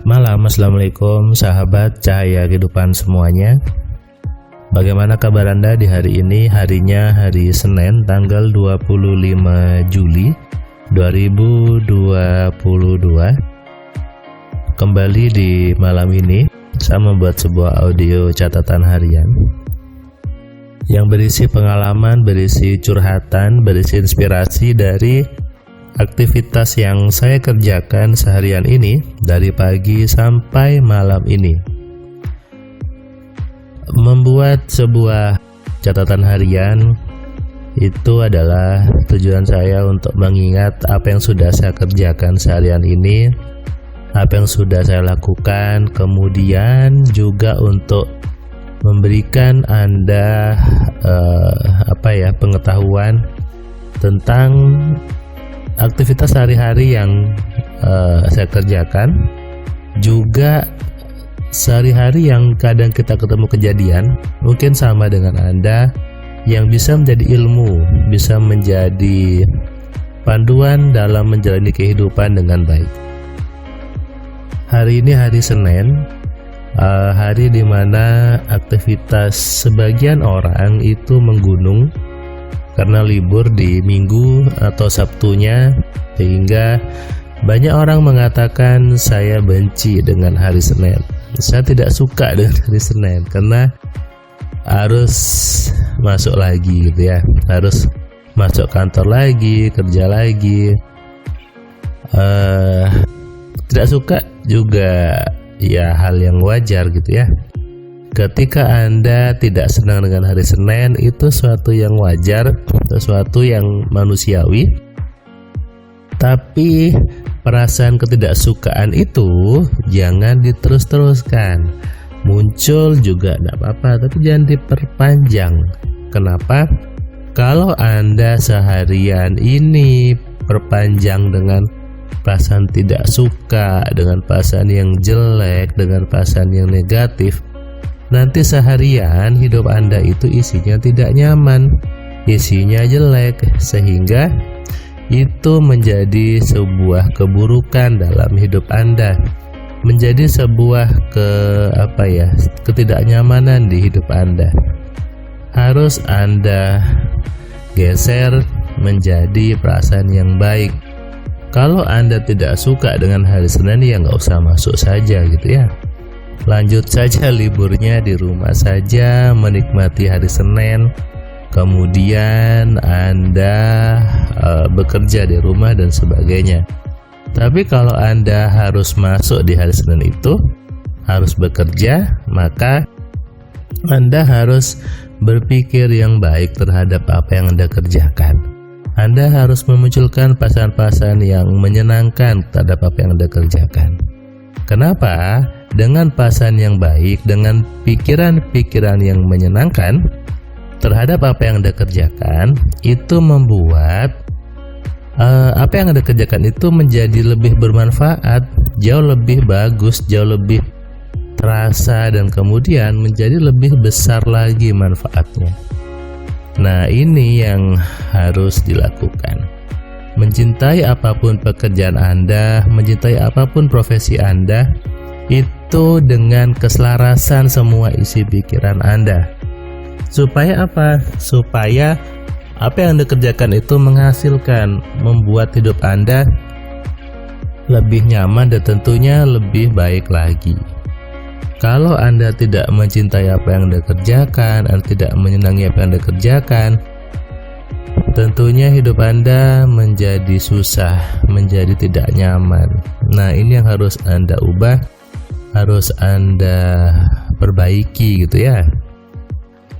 Selamat malam, Assalamualaikum sahabat cahaya kehidupan semuanya. Bagaimana kabar Anda di hari ini? Harinya hari Senin tanggal 25 Juli 2022. Kembali di malam ini saya membuat sebuah audio catatan harian yang berisi pengalaman, berisi curhatan, berisi inspirasi dari aktivitas yang saya kerjakan seharian ini dari pagi sampai malam ini. Membuat sebuah catatan harian itu adalah tujuan saya untuk mengingat apa yang sudah saya kerjakan seharian ini, apa yang sudah saya lakukan, kemudian juga untuk memberikan Anda pengetahuan tentang aktivitas sehari-hari yang saya kerjakan, juga sehari-hari yang kadang kita ketemu kejadian mungkin sama dengan Anda yang bisa menjadi ilmu, bisa menjadi panduan dalam menjalani kehidupan dengan baik. Hari ini hari Senin, hari dimana aktivitas sebagian orang itu menggunung karena libur di Minggu atau Sabtunya, sehingga banyak orang mengatakan saya benci dengan hari Senin. Saya tidak suka dengan hari Senin karena harus masuk lagi gitu ya, harus masuk kantor lagi, kerja lagi. Tidak suka juga ya hal yang wajar gitu ya. Ketika Anda tidak senang dengan hari Senin, itu suatu yang wajar, sesuatu yang manusiawi. Tapi perasaan ketidaksukaan itu jangan diterus-teruskan. Muncul juga tidak apa-apa, tapi jangan diperpanjang. Kenapa? Kalau Anda seharian ini perpanjang dengan perasaan tidak suka, dengan perasaan yang jelek, dengan perasaan yang negatif, nanti seharian hidup Anda itu isinya tidak nyaman, isinya jelek, sehingga itu menjadi sebuah keburukan dalam hidup Anda, menjadi sebuah ketidaknyamanan di hidup Anda. Harus Anda geser menjadi perasaan yang baik. Kalau Anda tidak suka dengan hari Senin, ya nggak usah masuk saja gitu ya. Lanjut saja liburnya di rumah saja, menikmati hari Senin. Kemudian Anda bekerja di rumah dan sebagainya. Tapi kalau Anda harus masuk di hari Senin itu, harus bekerja, maka Anda harus berpikir yang baik terhadap apa yang Anda kerjakan. Anda harus memunculkan pasangan-pasangan yang menyenangkan terhadap apa yang Anda kerjakan. Kenapa? Dengan pasangan yang baik, dengan pikiran-pikiran yang menyenangkan terhadap apa yang Anda kerjakan, itu membuat apa yang Anda kerjakan itu menjadi lebih bermanfaat, jauh lebih bagus, jauh lebih terasa, dan kemudian menjadi lebih besar lagi manfaatnya. Nah, ini yang harus dilakukan. Mencintai apapun pekerjaan Anda, mencintai apapun profesi Anda, itu dengan keselarasan semua isi pikiran Anda. Supaya apa? Supaya apa yang Anda kerjakan itu menghasilkan, membuat hidup Anda lebih nyaman dan tentunya lebih baik lagi. Kalau Anda tidak mencintai apa yang Anda kerjakan, Anda tidak menyenangi apa yang Anda kerjakan, tentunya hidup Anda menjadi susah, menjadi tidak nyaman. Nah, ini yang harus Anda ubah, harus Anda perbaiki gitu ya.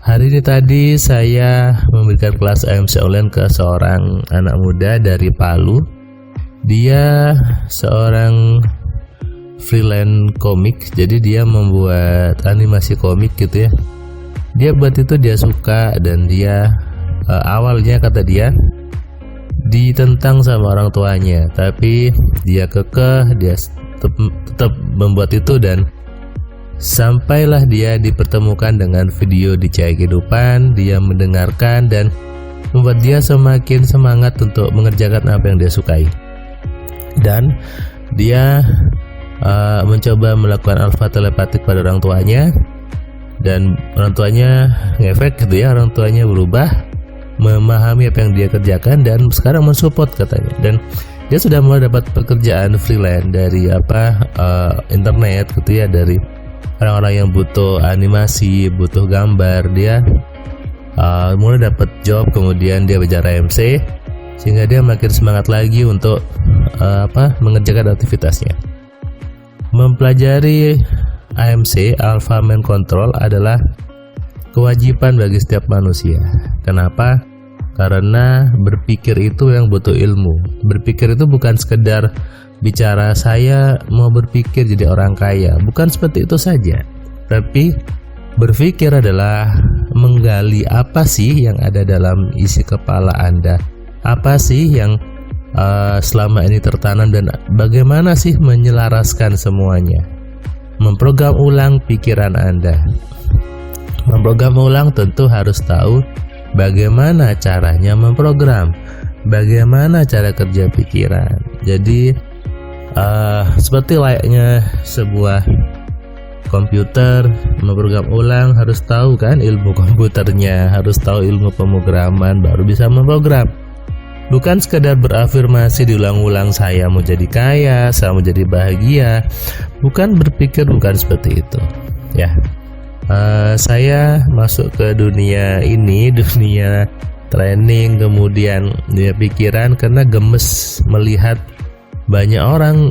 Hari ini tadi saya memberikan kelas AMC online ke seorang anak muda dari Palu. Dia seorang freelance komik, jadi dia membuat animasi komik gitu ya. Dia buat itu dia suka, dan dia awalnya kata dia ditentang sama orang tuanya, tapi dia kekeh, dia tetap membuat itu, dan sampailah dia dipertemukan dengan video di Cahaya Kehidupan. Dia mendengarkan dan membuat dia semakin semangat untuk mengerjakan apa yang dia sukai. Dan dia mencoba melakukan alfa telepatik pada orang tuanya, dan orang tuanya ngefek gitu ya, orang tuanya berubah, memahami apa yang dia kerjakan dan sekarang mensupport katanya. Dan dia sudah mulai dapat pekerjaan freelance dari internet gitu ya, dari orang-orang yang butuh animasi, butuh gambar. Dia mulai dapat job, kemudian dia bicara MC, sehingga dia makin semangat lagi untuk mengerjakan aktivitasnya. Mempelajari AMC, Alpha Mind Control, adalah kewajiban bagi setiap manusia. Kenapa? Karena berpikir itu yang butuh ilmu. Berpikir itu bukan sekedar bicara saya mau berpikir jadi orang kaya, bukan seperti itu saja. Tapi berpikir adalah menggali apa sih yang ada dalam isi kepala Anda, apa sih yang selama ini tertanam, dan bagaimana sih menyelaraskan semuanya. Memprogram ulang pikiran Anda. Memprogram ulang tentu harus tahu bagaimana caranya memprogram, bagaimana cara kerja pikiran. Jadi seperti layaknya sebuah komputer, memprogram ulang harus tahu kan ilmu komputernya, harus tahu ilmu pemrograman, baru bisa memprogram. Bukan sekedar berafirmasi diulang-ulang, saya mau jadi kaya, saya mau jadi bahagia. Bukan berpikir, bukan seperti itu ya. Saya masuk ke dunia ini, dunia training, kemudian dia pikiran karena gemes melihat banyak orang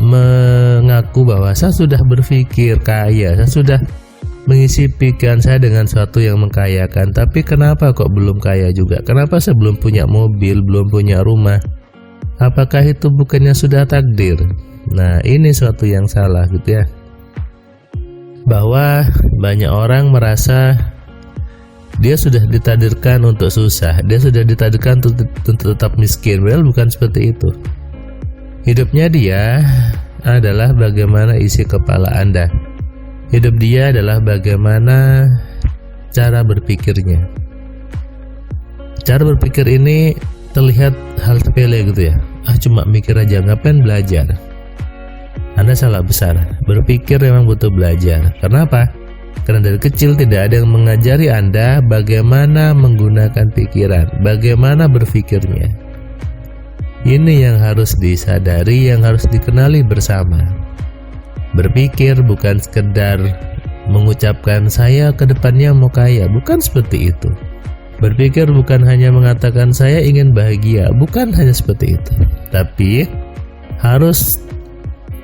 mengaku bahwa saya sudah berpikir kaya, saya sudah mengisi pikiran saya dengan sesuatu yang mengkayakan. Tapi kenapa kok belum kaya juga? Kenapa saya belum punya mobil, belum punya rumah? Apakah itu bukannya sudah takdir? Nah, ini suatu yang salah gitu ya. Bahwa banyak orang merasa dia sudah ditakdirkan untuk susah, dia sudah ditakdirkan untuk tetap miskin. Well, bukan seperti itu. Hidupnya dia adalah bagaimana isi kepala Anda. Hidup dia adalah bagaimana cara berpikirnya. Cara berpikir ini terlihat hal sepele gitu ya. Cuma mikir aja, ngapain belajar? Anda salah besar. Berpikir memang butuh belajar. Kenapa? Karena dari kecil tidak ada yang mengajari Anda bagaimana menggunakan pikiran, bagaimana berpikirnya. Ini yang harus disadari, yang harus dikenali bersama. Berpikir bukan sekedar mengucapkan saya ke depannya mau kaya, bukan seperti itu. Berpikir bukan hanya mengatakan saya ingin bahagia, bukan hanya seperti itu. Tapi harus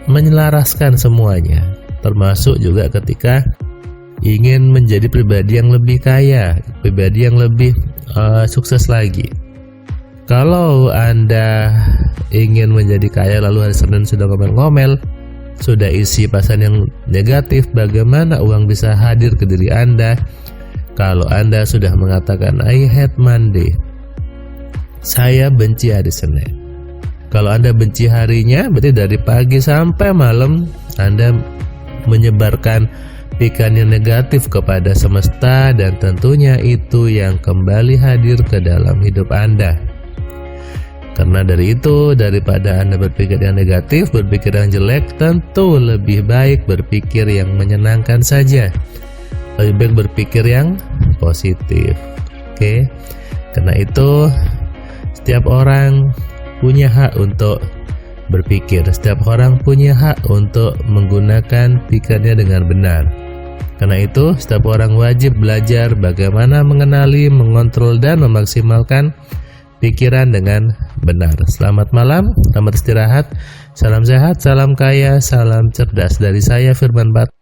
menyelaraskan semuanya, termasuk juga ketika ingin menjadi pribadi yang lebih kaya, pribadi yang lebih sukses lagi. Kalau Anda ingin menjadi kaya lalu hari Senin sudah ngomel-ngomel, sudah isi pasan yang negatif, bagaimana uang bisa hadir ke diri Anda? Kalau Anda sudah mengatakan I hate Monday, saya benci hari Senin. Kalau Anda benci harinya, berarti dari pagi sampai malam Anda menyebarkan pikiran yang negatif kepada semesta, dan tentunya itu yang kembali hadir ke dalam hidup Anda. Karena dari itu, daripada Anda berpikir yang negatif, berpikir yang jelek, tentu lebih baik berpikir yang menyenangkan saja. Lebih baik berpikir yang positif. Oke. Karena itu, setiap orang punya hak untuk berpikir. Setiap orang punya hak untuk menggunakan pikirannya dengan benar. Karena itu, setiap orang wajib belajar bagaimana mengenali, mengontrol, dan memaksimalkan pikiran dengan benar. Selamat malam, selamat istirahat, salam sehat, salam kaya, salam cerdas dari saya Firman Bat.